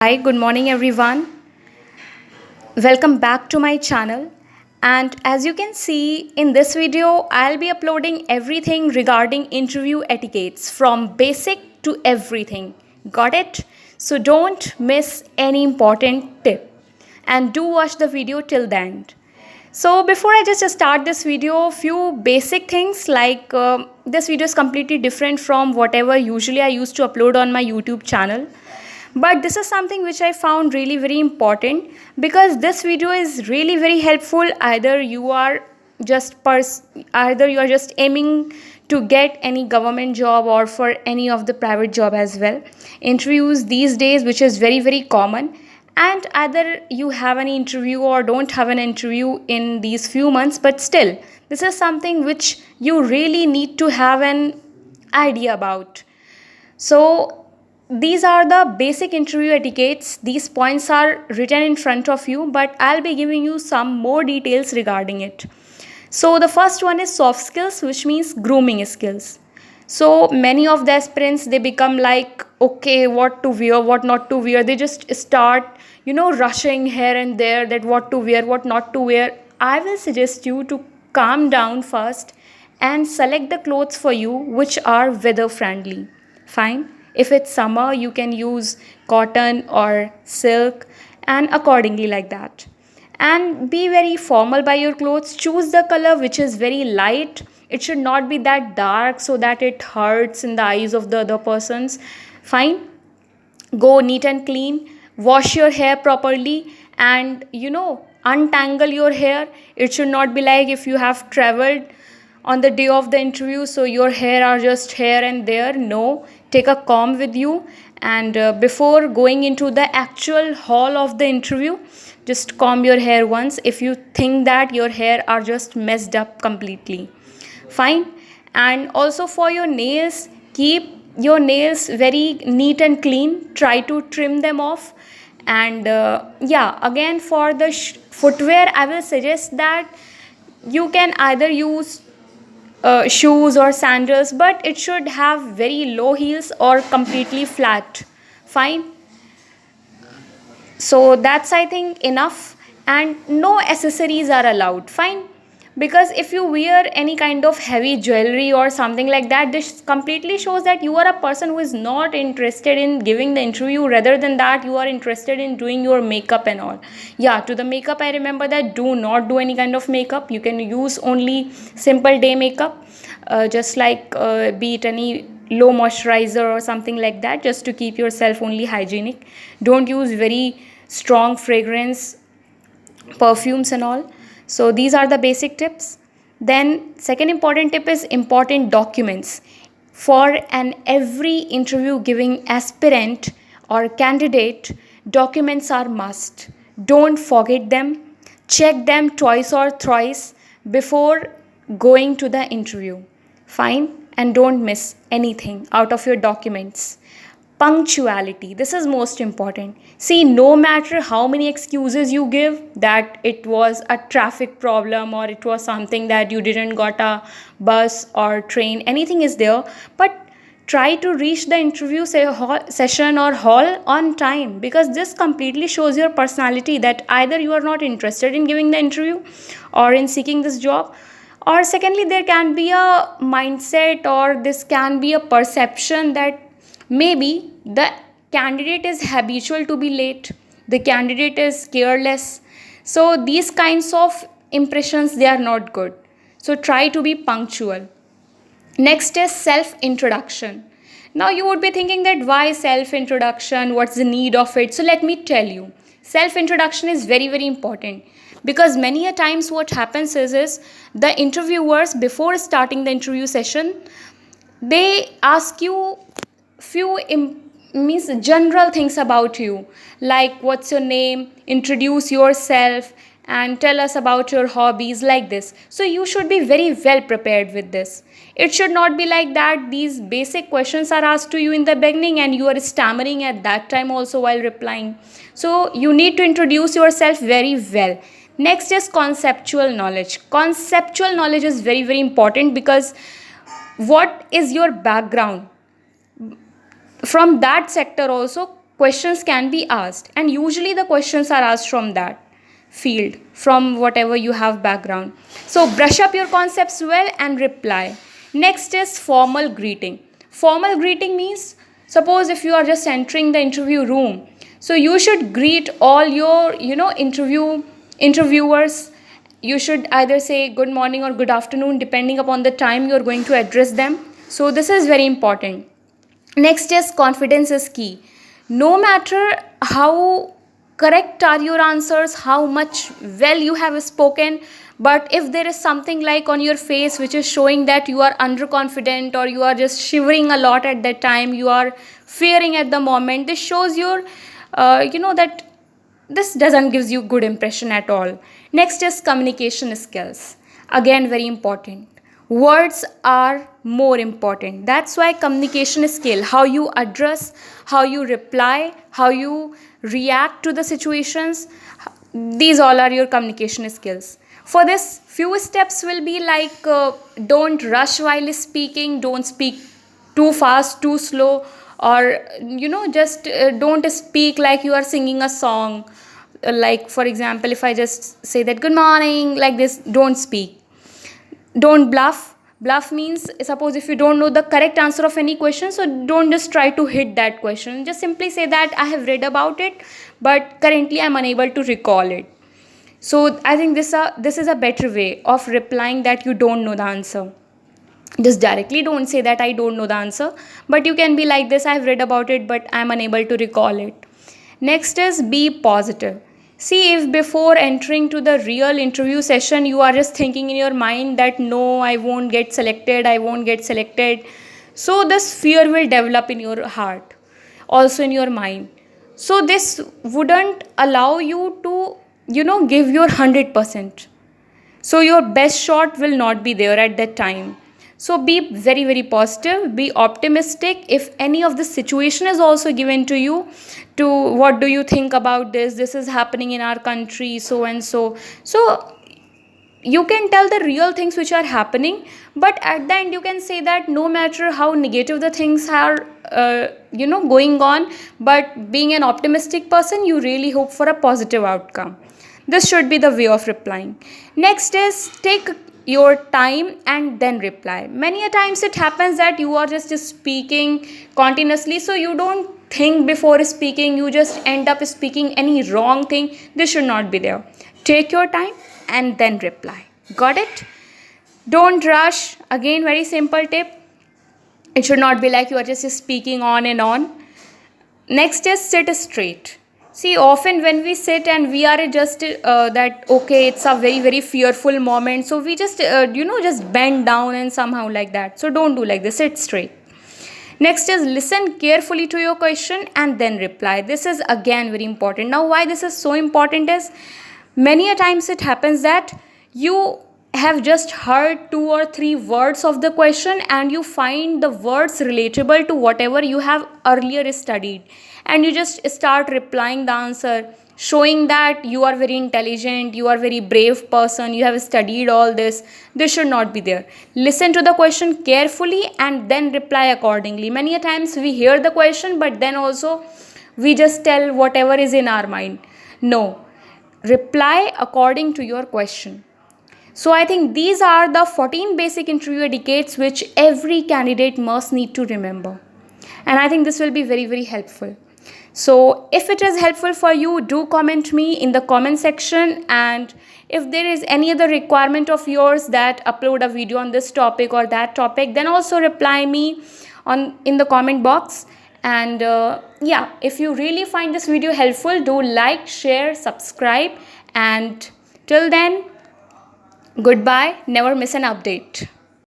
Hi, good morning everyone. Welcome back to my channel. And as you can see in this video, I'll be uploading everything regarding interview etiquettes from basic to everything. Got it? So don't miss any important tip and do watch the video till the end. So before I just start this video, few basic things like this video is completely different from whatever usually I used to upload on my YouTube channel. But this is something which I found really very important because this video is really very helpful. Either you are just aiming to get any government job or for any of the private job as well. Interviews these days, which is very very common, and either you have an interview or don't have an interview in these few months, but still this is something which you really need to have an idea about. So these are the basic interview etiquettes. These points are written in front of you, but I'll be giving you some more details regarding it. So the first one is soft skills, which means grooming skills. So many of the aspirants, they become like, okay, what to wear, what not to wear. They just start, rushing here and there, that what to wear, what not to wear. I will suggest you to calm down first and select the clothes for you which are weather friendly. Fine. If it's summer, you can use cotton or silk, and accordingly like that. And be very formal by your clothes. Choose the color which is very light. It should not be that dark so that it hurts in the eyes of the other persons. Fine. Go neat and clean. Wash your hair properly, and untangle your hair. It should not be like if you have traveled on the day of the interview so your hair are just here and there. No, take a comb with you, and before going into the actual hall of the interview, just comb your hair once if you think that your hair are just messed up completely. Fine. And also for your nails, keep your nails very neat and clean. Try to trim them off. And yeah, again for the footwear, I will suggest that you can either use shoes or sandals, but it should have very low heels or completely flat. Fine. So that's, I think, enough. And no accessories are allowed. Fine. Because if you wear any kind of heavy jewelry or something like that, this completely shows that you are a person who is not interested in giving the interview. Rather than that, you are interested in doing your makeup and all. Yeah, to the makeup, I remember that do not do any kind of makeup. You can use only simple day makeup, just like be it any low moisturizer or something like that, just to keep yourself only hygienic. Don't use very strong fragrance, perfumes and all. So these are the basic tips. Then second important tip is important documents. For an every interview giving aspirant or candidate, documents are must. Don't forget them. Check them twice or thrice before going to the interview. Fine. And don't miss anything out of your documents. Punctuality, this is most important. See, no matter how many excuses you give, that it was a traffic problem or it was something that you didn't got a bus or train, anything is there, but try to reach the interview session or hall on time, because this completely shows your personality, that either you are not interested in giving the interview or in seeking this job, or secondly there can be a mindset or this can be a perception that maybe the candidate is habitual to be late, the candidate is careless. So these kinds of impressions, they are not good. So try to be punctual. Next is self introduction. Now you would be thinking that why self introduction? What's the need of it? So let me tell you. Self introduction is very very important, because many a times what happens is the interviewers, before starting the interview session, they ask you few means general things about you, like what's your name, introduce yourself, and tell us about your hobbies, like this. So you should be very well prepared with this. It should not be like that these basic questions are asked to you in the beginning and you are stammering at that time also while replying. So you need to introduce yourself very well. Next is conceptual knowledge. Conceptual knowledge is very very important, because what is your background, from that sector also questions can be asked, and usually the questions are asked from that field, from whatever you have background. So brush up your concepts well and reply. Next is formal greeting. Formal greeting means, suppose if you are just entering the interview room, so you should greet all your interviewers. You should either say good morning or good afternoon depending upon the time you are going to address them. So this is very important. Next is confidence is key. No matter how correct are your answers, how much well you have spoken, but if there is something like on your face which is showing that you are underconfident, or you are just shivering a lot at that time, you are fearing at the moment, this shows your that this doesn't gives you good impression at all. Next is communication skills. Again, very important. Words are more important. That's why communication skill, how you address, how you reply, how you react to the situations, these all are your communication skills. For this, few steps will be like, don't rush while speaking, don't speak too fast, too slow, or just don't speak like you are singing a song. Like for example, if I just say that good morning like this, don't speak. Don't bluff. Bluff means, suppose if you don't know the correct answer of any question, so don't just try to hit that question. Just simply say that I have read about it, but currently I'm unable to recall it. So I think this is a better way of replying that you don't know the answer. Just directly don't say that I don't know the answer, but you can be like this, I've read about it but I'm unable to recall it. Next is be positive. See, if before entering to the real interview session you are just thinking in your mind that no, I won't get selected, I won't get selected, so this fear will develop in your heart, also in your mind. So this wouldn't allow you to give your 100%. So your best shot will not be there at that time. So be very very positive, be optimistic. If any of the situation is also given to you, to what do you think about this is happening in our country, so and so. So you can tell the real things which are happening, but at the end you can say that no matter how negative the things are going on, but being an optimistic person, you really hope for a positive outcome. This should be the way of replying. Next is take your time and then reply. Many a times it happens that you are just speaking continuously, so you don't think before speaking, you just end up speaking any wrong thing. This should not be there. Take your time and then reply. Got it? Don't rush. Again, very simple tip. It should not be like you are just speaking on and on. Next is sit straight. See, often when we sit and we are just that okay, it's a very very fearful moment, so we just just bend down and somehow like that. So don't do like this. Sit straight. Next is listen carefully to your question and then reply. This is again very important. Now, why this is so important is, many a times it happens that you have just heard two or three words of the question and you find the words relatable to whatever you have earlier studied, and you just start replying the answer, showing that you are very intelligent, you are very brave person, you have studied all this. This should not be there. Listen to the question carefully and then reply accordingly. Many a times we hear the question but then also we just tell whatever is in our mind. No, reply according to your question. So I think these are the 14 basic interview etiquettes which every candidate must need to remember. And I think this will be very very helpful. So if it is helpful for you, do comment me in the comment section, and if there is any other requirement of yours that upload a video on this topic or that topic, then also reply me on in the comment box. And yeah, if you really find this video helpful, do like, share, subscribe, and till then, goodbye. Never miss an update.